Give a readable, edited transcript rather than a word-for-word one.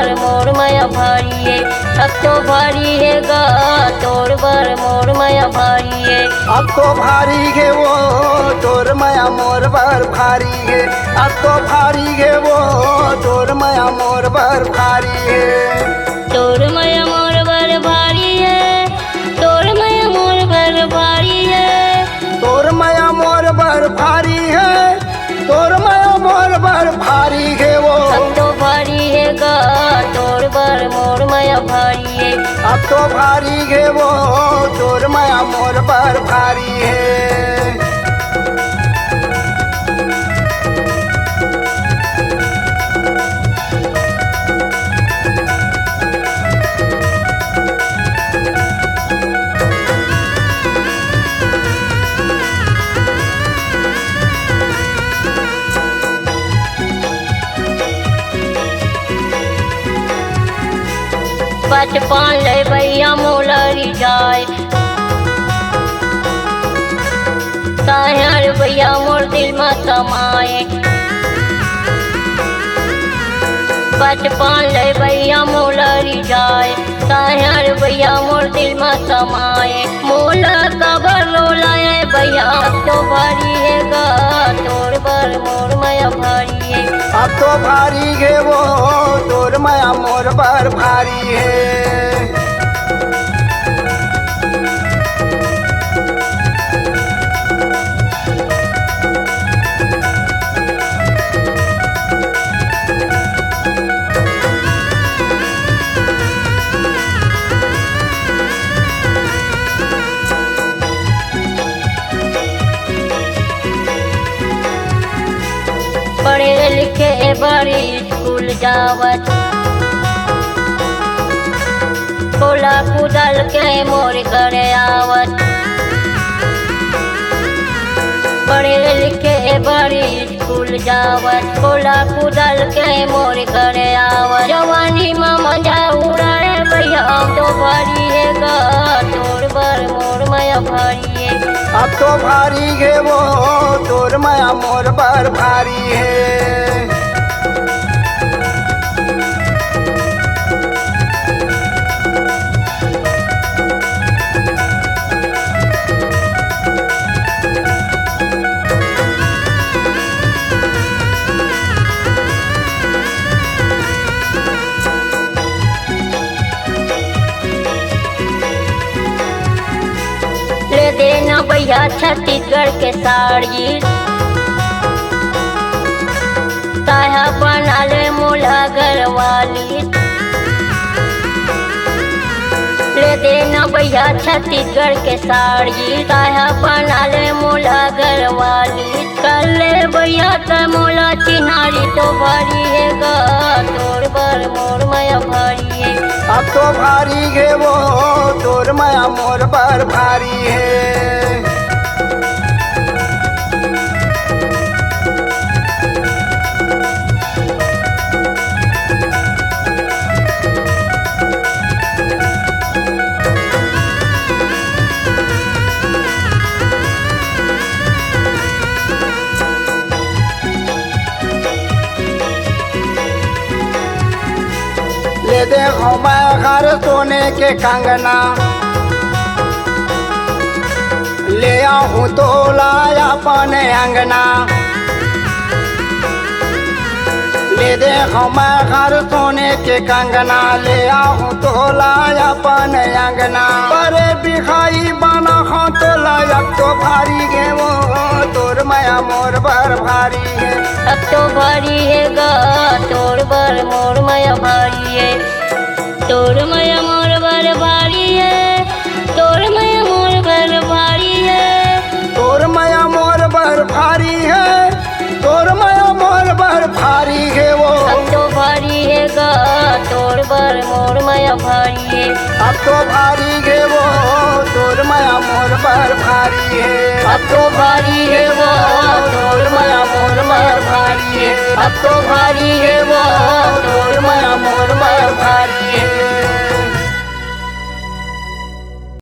बर मोर माया भारी है, अब तो भारी है गा तोर बर मोर माया भारी है। अब तो भारी है वो तोर माया मोर बर भारी है, अब तो भारी है वो तोर माया मोर बर भारी है। तोर माया मोर बर भारी है, तोर माया मोर बर भारी है, तोर माया मोर बर भारी है, तोर माया मोर बर भारी है वो। अब तो भारी है गा तोर बर मोर माया भारी है, अब तो भारी है वो तोर माया मोर बर भारी है। बचपन ले भैया मोलरी जाए, ताहर भैया मोर दिल में समाए। बचपन ले भैया मोलरी जाए, ताहर भैया मोर दिल में समाए। मोला कबर रोलाए भैया, अब तो भारी है गा तोर बर मोर माया भारी है। अब तो भारी है वो तोर माया मोर बर भारी है। पढ़े लिखे बड़ी स्कूल जावत, कोला कुदल के मोर घर आवत। पढ़े लिखे बड़ी स्कूल जावत, कोला कुदल के मोर घर आवत। जवानी में मजा उड़ाए भैया, अब तो भारी है गा तोर बर मोर माया भारी है। अब तो भारी है वो तोर माया मोर बर भारी है। ले देना भैया छत्तीसगढ़ के साड़ी, ताया बना ले मोला घरवाली। ले देना भैया छत्तीसगढ़ के साड़ी, ताया बना ले मोला घरवाली। कर ले भैया त मोला चिन्हारी, तो भारी है गा तोर बर मोर माया भारी है। अब तो भारी है वो तोर माया मोर बर भारी है। ले देखो मैं घर सोने के कंगना, ले आऊं तो लाया अपने अंगना। ले देखो मैं घर सोने के कंगना, ले आऊं तो लाया अपने अंगना। बड़े बिखाई बना हो तो लायक तो भारी गे वो तोर माया मोर बर भारी है। अब तो भारी है गा तोर बर मोर माया भारी है। तोर माया मोर बर भारी है, तोर माया मोर बर भारी है। तोर माया मोर बर भारी है, तोर माया मोर बर भारी है वो। अब तो भारी है गा तोर बर मोर माया भारी है। अब तो भारी है वो तोर माया मोर बर भारी है। अब तो भारी है वो तोर माया मोर बर भारी है। अब तो भारी है